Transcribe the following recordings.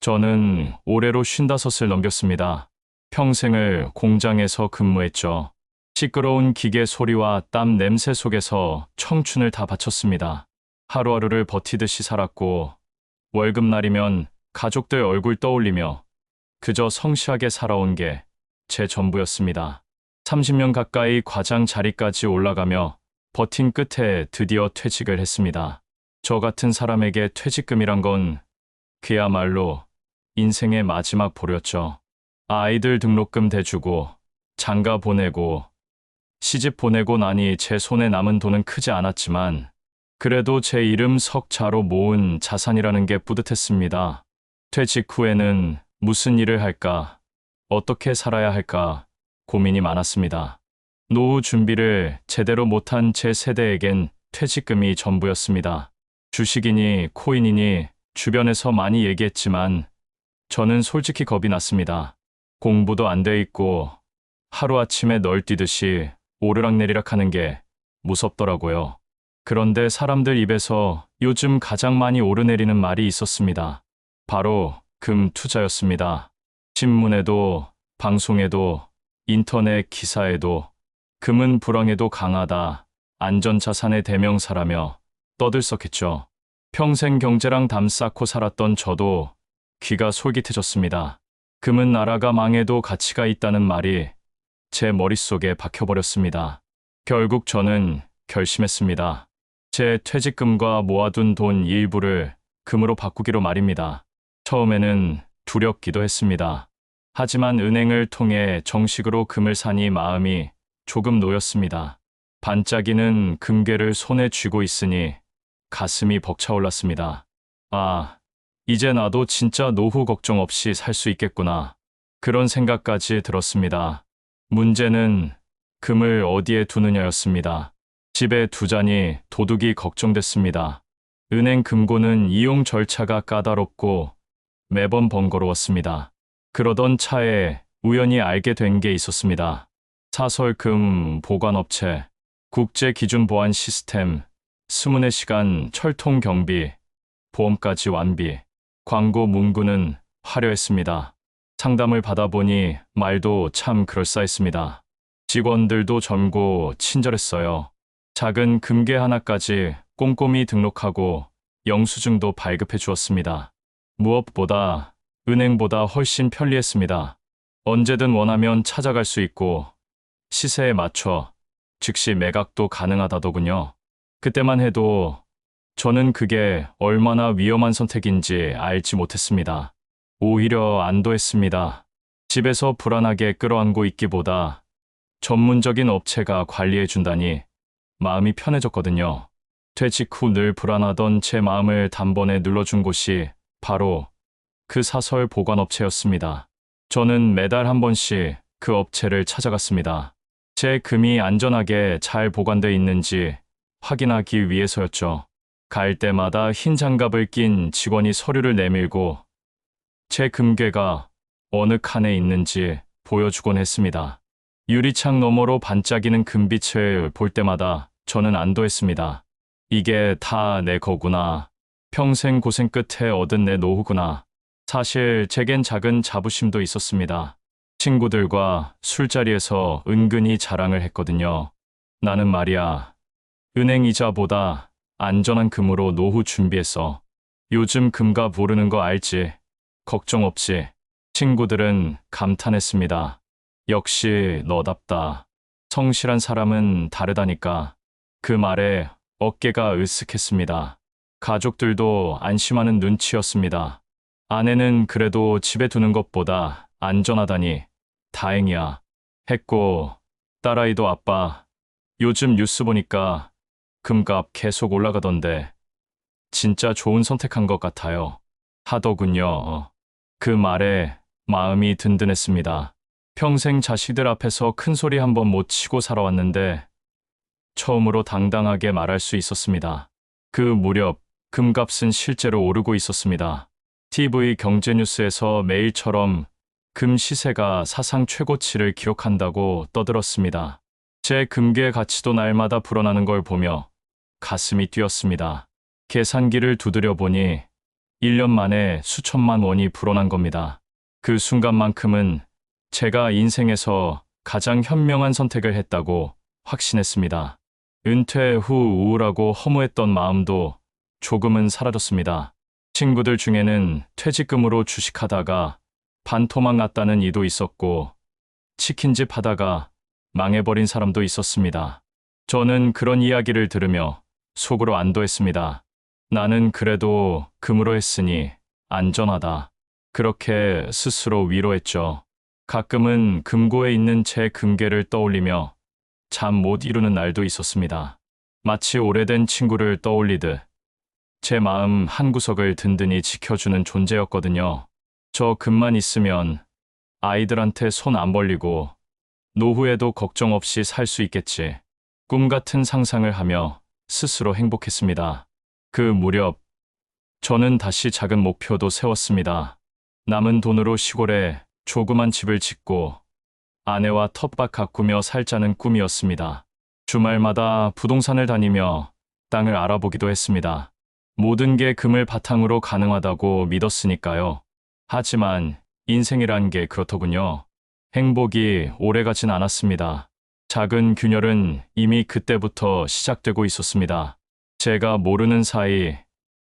저는 올해로 55을 넘겼습니다. 평생을 공장에서 근무했죠. 시끄러운 기계 소리와 땀 냄새 속에서 청춘을 다 바쳤습니다. 하루하루를 버티듯이 살았고, 월급날이면 가족들 얼굴 떠올리며 그저 성실하게 살아온 게 제 전부였습니다. 30년 가까이 과장 자리까지 올라가며 버틴 끝에 드디어 퇴직을 했습니다. 저 같은 사람에게 퇴직금이란 건 그야말로 인생의 마지막 보렸죠. 아이들 등록금 대주고, 장가 보내고, 시집 보내고 나니 제 손에 남은 돈은 크지 않았지만, 그래도 제 이름 석자로 모은 자산이라는 게 뿌듯했습니다. 퇴직 후에는 무슨 일을 할까, 어떻게 살아야 할까 고민이 많았습니다. 노후 준비를 제대로 못한 제 세대에겐 퇴직금이 전부였습니다. 주식이니 코인이니 주변에서 많이 얘기했지만 저는 솔직히 겁이 났습니다. 공부도 안 돼 있고 하루아침에 널뛰듯이 오르락내리락 하는 게 무섭더라고요. 그런데 사람들 입에서 요즘 가장 많이 오르내리는 말이 있었습니다. 바로 금 투자였습니다. 신문에도 방송에도 인터넷 기사에도 금은 불황에도 강하다, 안전자산의 대명사라며 떠들썩했죠. 평생 경제랑 담쌓고 살았던 저도 귀가 솔깃해졌습니다. 금은 나라가 망해도 가치가 있다는 말이 제 머릿속에 박혀버렸습니다. 결국 저는 결심했습니다. 제 퇴직금과 모아둔 돈 일부를 금으로 바꾸기로 말입니다. 처음에는 두렵기도 했습니다. 하지만 은행을 통해 정식으로 금을 사니 마음이 조금 놓였습니다. 반짝이는 금괴를 손에 쥐고 있으니 가슴이 벅차올랐습니다. 아, 이제 나도 진짜 노후 걱정 없이 살 수 있겠구나. 그런 생각까지 들었습니다. 문제는 금을 어디에 두느냐였습니다. 집에 두자니 도둑이 걱정됐습니다. 은행 금고는 이용 절차가 까다롭고 매번 번거로웠습니다. 그러던 차에 우연히 알게 된 게 있었습니다. 사설금 보관업체, 국제기준보안 시스템, 24시간 철통 경비, 보험까지 완비, 광고 문구는 화려했습니다. 상담을 받아보니 말도 참 그럴싸했습니다. 직원들도 젊고 친절했어요. 작은 금괴 하나까지 꼼꼼히 등록하고 영수증도 발급해 주었습니다. 무엇보다 은행보다 훨씬 편리했습니다. 언제든 원하면 찾아갈 수 있고 시세에 맞춰 즉시 매각도 가능하다더군요. 그때만 해도 저는 그게 얼마나 위험한 선택인지 알지 못했습니다. 오히려 안도했습니다. 집에서 불안하게 끌어안고 있기보다 전문적인 업체가 관리해준다니 마음이 편해졌거든요. 퇴직 후 늘 불안하던 제 마음을 단번에 눌러준 곳이 바로 그 사설 보관업체였습니다. 저는 매달 한 번씩 그 업체를 찾아갔습니다. 제 금이 안전하게 잘 보관돼 있는지 확인하기 위해서였죠. 갈 때마다 흰 장갑을 낀 직원이 서류를 내밀고 제 금괴가 어느 칸에 있는지 보여주곤 했습니다. 유리창 너머로 반짝이는 금빛을 볼 때마다 저는 안도했습니다. 이게 다 내 거구나. 평생 고생 끝에 얻은 내 노후구나. 사실 제겐 작은 자부심도 있었습니다. 친구들과 술자리에서 은근히 자랑을 했거든요. 나는 말이야, 은행 이자보다 안전한 금으로 노후 준비했어. 요즘 금값 오르는 거 알지? 걱정 없이. 친구들은 감탄했습니다. 역시 너답다. 성실한 사람은 다르다니까. 그 말에 어깨가 으쓱했습니다. 가족들도 안심하는 눈치였습니다. 아내는 그래도 집에 두는 것보다 안전하다니 다행이야 했고, 딸아이도 아빠, 요즘 뉴스 보니까 금값 계속 올라가던데 진짜 좋은 선택한 것 같아요 하더군요. 그 말에 마음이 든든했습니다. 평생 자식들 앞에서 큰 소리 한 번 못 치고 살아왔는데 처음으로 당당하게 말할 수 있었습니다. 그 무렵 금값은 실제로 오르고 있었습니다. TV 경제뉴스에서 매일처럼 금 시세가 사상 최고치를 기록한다고 떠들었습니다. 제 금괴 가치도 날마다 불어나는 걸 보며 가슴이 뛰었습니다. 계산기를 두드려 보니 1년 만에 수천만 원이 불어난 겁니다. 그 순간만큼은 제가 인생에서 가장 현명한 선택을 했다고 확신했습니다. 은퇴 후 우울하고 허무했던 마음도 조금은 사라졌습니다. 친구들 중에는 퇴직금으로 주식하다가 반토막 났다는 이도 있었고, 치킨집 하다가 망해버린 사람도 있었습니다. 저는 그런 이야기를 들으며 속으로 안도했습니다. 나는 그래도 금으로 했으니 안전하다. 그렇게 스스로 위로했죠. 가끔은 금고에 있는 제 금괴를 떠올리며 잠 못 이루는 날도 있었습니다. 마치 오래된 친구를 떠올리듯 제 마음 한구석을 든든히 지켜주는 존재였거든요. 저 금만 있으면 아이들한테 손 안 벌리고 노후에도 걱정 없이 살 수 있겠지. 꿈 같은 상상을 하며 스스로 행복했습니다. 그 무렵 저는 다시 작은 목표도 세웠습니다. 남은 돈으로 시골에 조그만 집을 짓고 아내와 텃밭 가꾸며 살자는 꿈이었습니다. 주말마다 부동산을 다니며 땅을 알아보기도 했습니다. 모든 게 금을 바탕으로 가능하다고 믿었으니까요. 하지만 인생이란 게 그렇더군요. 행복이 오래가진 않았습니다. 작은 균열은 이미 그때부터 시작되고 있었습니다. 제가 모르는 사이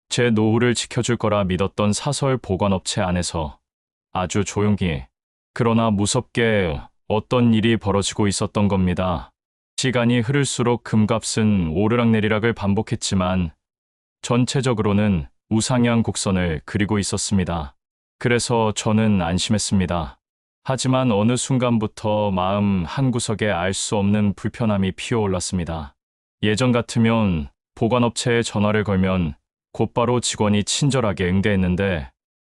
제 노후를 지켜줄 거라 믿었던 사설 보관업체 안에서 아주 조용히, 그러나 무섭게 어떤 일이 벌어지고 있었던 겁니다. 시간이 흐를수록 금값은 오르락내리락을 반복했지만 전체적으로는 우상향 곡선을 그리고 있었습니다. 그래서 저는 안심했습니다. 하지만 어느 순간부터 마음 한구석에 알 수 없는 불편함이 피어올랐습니다. 예전 같으면 보관업체에 전화를 걸면 곧바로 직원이 친절하게 응대했는데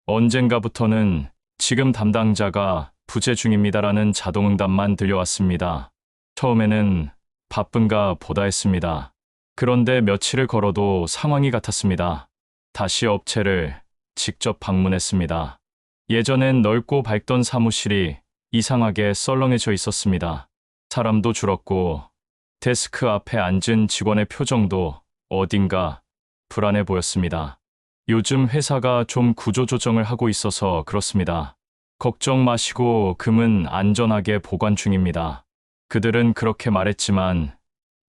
언젠가부터는 지금 담당자가 부재 중입니다라는 자동응답만 들려왔습니다. 처음에는 바쁜가 보다 했습니다. 그런데 며칠을 걸어도 상황이 같았습니다. 다시 업체를 직접 방문했습니다. 예전엔 넓고 밝던 사무실이 이상하게 썰렁해져 있었습니다. 사람도 줄었고 데스크 앞에 앉은 직원의 표정도 어딘가 불안해 보였습니다. 요즘 회사가 좀 구조조정을 하고 있어서 그렇습니다. 걱정 마시고 금은 안전하게 보관 중입니다. 그들은 그렇게 말했지만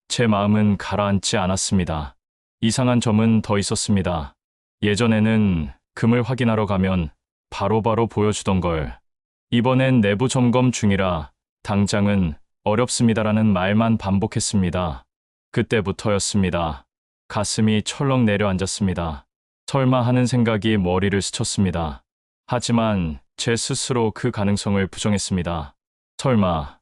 제 마음은 가라앉지 않았습니다. 이상한 점은 더 있었습니다. 예전에는 금을 확인하러 가면 바로바로 보여주던 걸 이번엔 내부 점검 중이라 당장은 어렵습니다라는 말만 반복했습니다. 그때부터였습니다. 가슴이 철렁 내려앉았습니다. 설마 하는 생각이 머리를 스쳤습니다. 하지만 제 스스로 그 가능성을 부정했습니다. 설마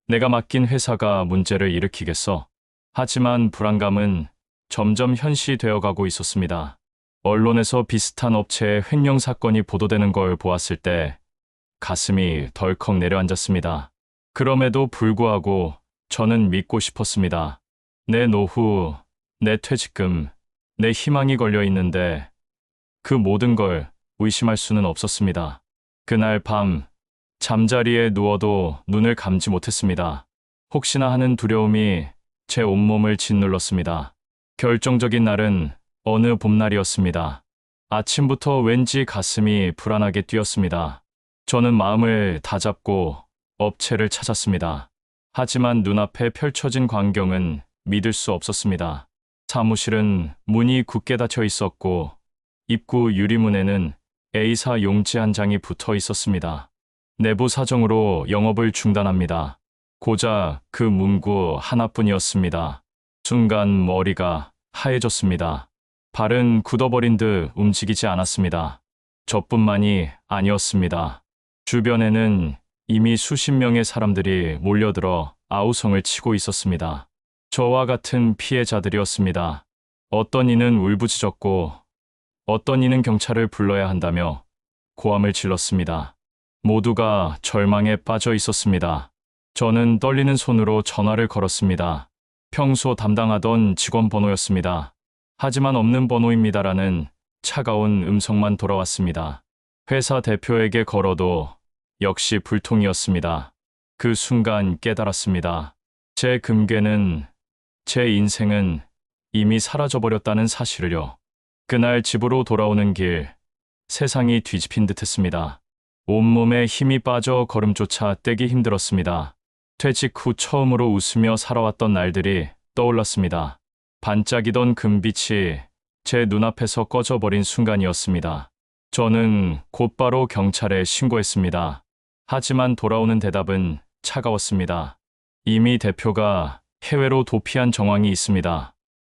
내가 맡긴 회사가 문제를 일으키겠어? 하지만 불안감은 점점 현실되어 가고 있었습니다. 언론에서 비슷한 업체의 횡령 사건이 보도되는 걸 보았을 때 가슴이 덜컥 내려앉았습니다. 그럼에도 불구하고 저는 믿고 싶었습니다. 내 노후, 내 퇴직금, 내 희망이 걸려 있는데 그 모든 걸 의심할 수는 없었습니다. 그날 밤 잠자리에 누워도 눈을 감지 못했습니다. 혹시나 하는 두려움이 제 온몸을 짓눌렀습니다. 결정적인 날은 어느 봄날이었습니다. 아침부터 왠지 가슴이 불안하게 뛰었습니다. 저는 마음을 다잡고 업체를 찾았습니다. 하지만 눈앞에 펼쳐진 광경은 믿을 수 없었습니다. 사무실은 문이 굳게 닫혀 있었고 입구 유리문에는 A사 용지 한 장이 붙어 있었습니다. 내부 사정으로 영업을 중단합니다. 고작 그 문구 하나뿐이었습니다. 순간 머리가 하얘졌습니다. 발은 굳어버린 듯 움직이지 않았습니다. 저뿐만이 아니었습니다. 주변에는 이미 수십 명의 사람들이 몰려들어 아우성을 치고 있었습니다. 저와 같은 피해자들이었습니다. 어떤 이는 울부짖었고 어떤 이는 경찰을 불러야 한다며 고함을 질렀습니다. 모두가 절망에 빠져 있었습니다. 저는 떨리는 손으로 전화를 걸었습니다. 평소 담당하던 직원 번호였습니다. 하지만 없는 번호입니다라는 차가운 음성만 돌아왔습니다. 회사 대표에게 걸어도 역시 불통이었습니다. 그 순간 깨달았습니다. 제 금괴는, 제 인생은 이미 사라져버렸다는 사실을요. 그날 집으로 돌아오는 길, 세상이 뒤집힌 듯 했습니다. 온몸에 힘이 빠져 걸음조차 떼기 힘들었습니다. 퇴직 후 처음으로 웃으며 살아왔던 날들이 떠올랐습니다. 반짝이던 금빛이 제 눈앞에서 꺼져버린 순간이었습니다. 저는 곧바로 경찰에 신고했습니다. 하지만 돌아오는 대답은 차가웠습니다. 이미 대표가 해외로 도피한 정황이 있습니다.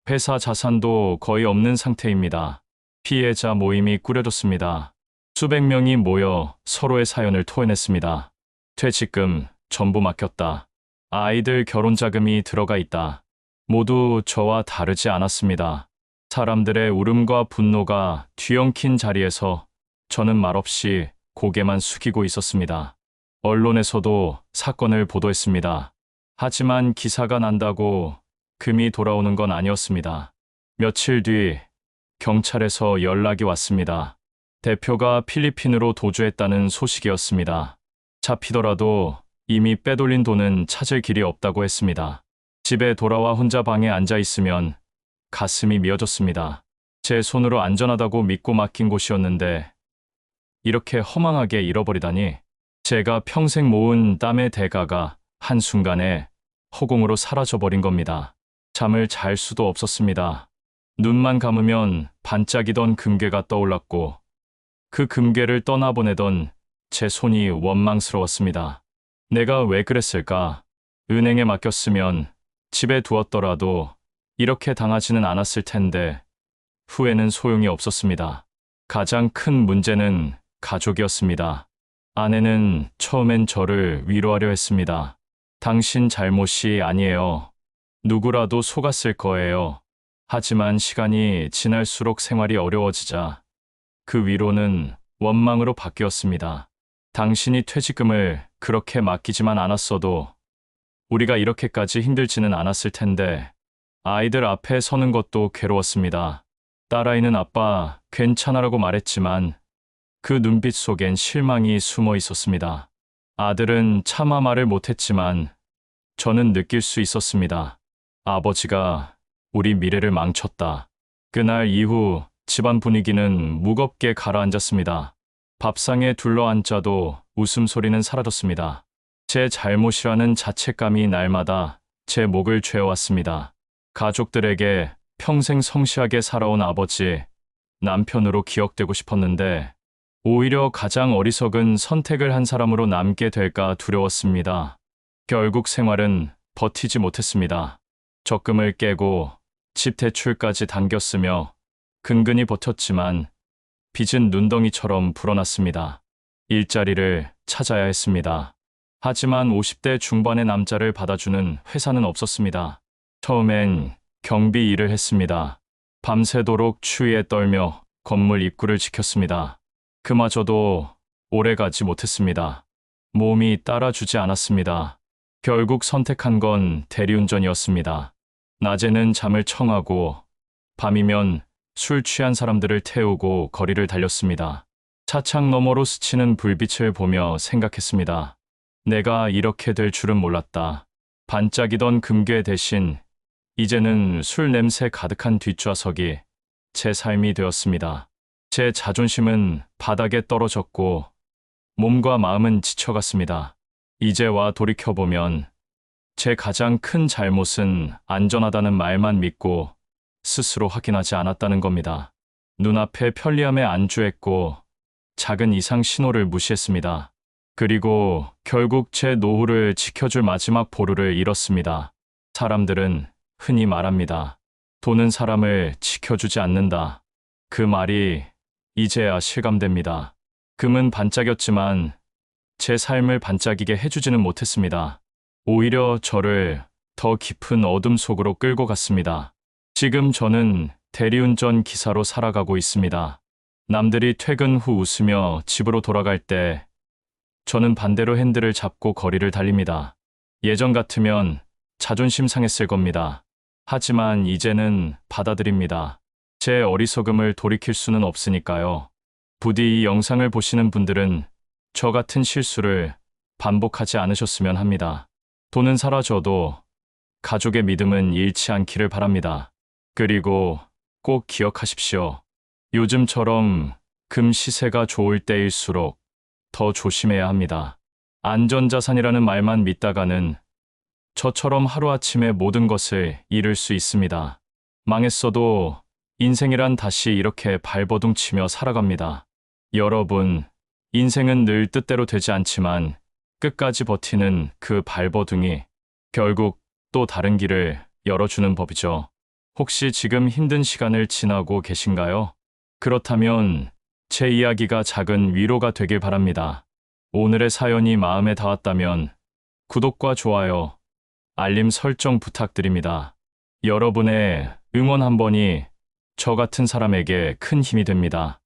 회사 자산도 거의 없는 상태입니다. 피해자 모임이 꾸려졌습니다. 수백 명이 모여 서로의 사연을 토해냈습니다. 퇴직금 전부 맡겼다. 아이들 결혼 자금이 들어가 있다. 모두 저와 다르지 않았습니다. 사람들의 울음과 분노가 뒤엉킨 자리에서 저는 말없이 고개만 숙이고 있었습니다. 언론에서도 사건을 보도했습니다. 하지만 기사가 난다고 금이 돌아오는 건 아니었습니다. 며칠 뒤 경찰에서 연락이 왔습니다. 대표가 필리핀으로 도주했다는 소식이었습니다. 잡히더라도 이미 빼돌린 돈은 찾을 길이 없다고 했습니다. 집에 돌아와 혼자 방에 앉아 있으면 가슴이 미어졌습니다. 제 손으로 안전하다고 믿고 맡긴 곳이었는데 이렇게 허망하게 잃어버리다니. 제가 평생 모은 땀의 대가가 한순간에 허공으로 사라져버린 겁니다. 잠을 잘 수도 없었습니다. 눈만 감으면 반짝이던 금괴가 떠올랐고 그 금괴를 떠나보내던 제 손이 원망스러웠습니다. 내가 왜 그랬을까? 은행에 맡겼으면 집에 두었더라도 이렇게 당하지는 않았을 텐데 후회는 소용이 없었습니다. 가장 큰 문제는 가족이었습니다. 아내는 처음엔 저를 위로하려 했습니다. 당신 잘못이 아니에요. 누구라도 속았을 거예요. 하지만 시간이 지날수록 생활이 어려워지자 그 위로는 원망으로 바뀌었습니다. 당신이 퇴직금을 그렇게 맡기지만 않았어도 우리가 이렇게까지 힘들지는 않았을 텐데. 아이들 앞에 서는 것도 괴로웠습니다. 딸아이는 아빠 괜찮아라고 말했지만 그 눈빛 속엔 실망이 숨어 있었습니다. 아들은 차마 말을 못했지만 저는 느낄 수 있었습니다. 아버지가 우리 미래를 망쳤다. 그날 이후 집안 분위기는 무겁게 가라앉았습니다. 밥상에 둘러앉아도 웃음소리는 사라졌습니다. 제 잘못이라는 자책감이 날마다 제 목을 죄어왔습니다. 가족들에게 평생 성실하게 살아온 아버지, 남편으로 기억되고 싶었는데 오히려 가장 어리석은 선택을 한 사람으로 남게 될까 두려웠습니다. 결국 생활은 버티지 못했습니다. 적금을 깨고 집 대출까지 당겼으며 근근히 버텼지만 빚은 눈덩이처럼 불어났습니다. 일자리를 찾아야 했습니다. 하지만 50대 중반의 남자를 받아주는 회사는 없었습니다. 처음엔 경비 일을 했습니다. 밤새도록 추위에 떨며 건물 입구를 지켰습니다. 그마저도 오래가지 못했습니다. 몸이 따라주지 않았습니다. 결국 선택한 건 대리운전이었습니다. 낮에는 잠을 청하고 밤이면 술 취한 사람들을 태우고 거리를 달렸습니다. 차창 너머로 스치는 불빛을 보며 생각했습니다. 내가 이렇게 될 줄은 몰랐다. 반짝이던 금괴 대신 이제는 술 냄새 가득한 뒷좌석이 제 삶이 되었습니다. 제 자존심은 바닥에 떨어졌고 몸과 마음은 지쳐갔습니다. 이제와 돌이켜보면 제 가장 큰 잘못은 안전하다는 말만 믿고 스스로 확인하지 않았다는 겁니다. 눈앞에 편리함에 안주했고 작은 이상 신호를 무시했습니다. 그리고 결국 제 노후를 지켜줄 마지막 보루를 잃었습니다. 사람들은 흔히 말합니다. 돈은 사람을 지켜주지 않는다. 그 말이 이제야 실감됩니다. 금은 반짝였지만 제 삶을 반짝이게 해주지는 못했습니다. 오히려 저를 더 깊은 어둠 속으로 끌고 갔습니다. 지금 저는 대리운전 기사로 살아가고 있습니다. 남들이 퇴근 후 웃으며 집으로 돌아갈 때 저는 반대로 핸들을 잡고 거리를 달립니다. 예전 같으면 자존심 상했을 겁니다. 하지만 이제는 받아들입니다. 제 어리석음을 돌이킬 수는 없으니까요. 부디 이 영상을 보시는 분들은 저 같은 실수를 반복하지 않으셨으면 합니다. 돈은 사라져도 가족의 믿음은 잃지 않기를 바랍니다. 그리고 꼭 기억하십시오. 요즘처럼 금 시세가 좋을 때일수록 더 조심해야 합니다. 안전자산이라는 말만 믿다가는 저처럼 하루아침에 모든 것을 잃을 수 있습니다. 망했어도 인생이란 다시 이렇게 발버둥 치며 살아갑니다. 여러분, 인생은 늘 뜻대로 되지 않지만 끝까지 버티는 그 발버둥이 결국 또 다른 길을 열어주는 법이죠. 혹시 지금 힘든 시간을 지나고 계신가요? 그렇다면 제 이야기가 작은 위로가 되길 바랍니다. 오늘의 사연이 마음에 닿았다면 구독과 좋아요, 알림 설정 부탁드립니다. 여러분의 응원 한 번이 저 같은 사람에게 큰 힘이 됩니다.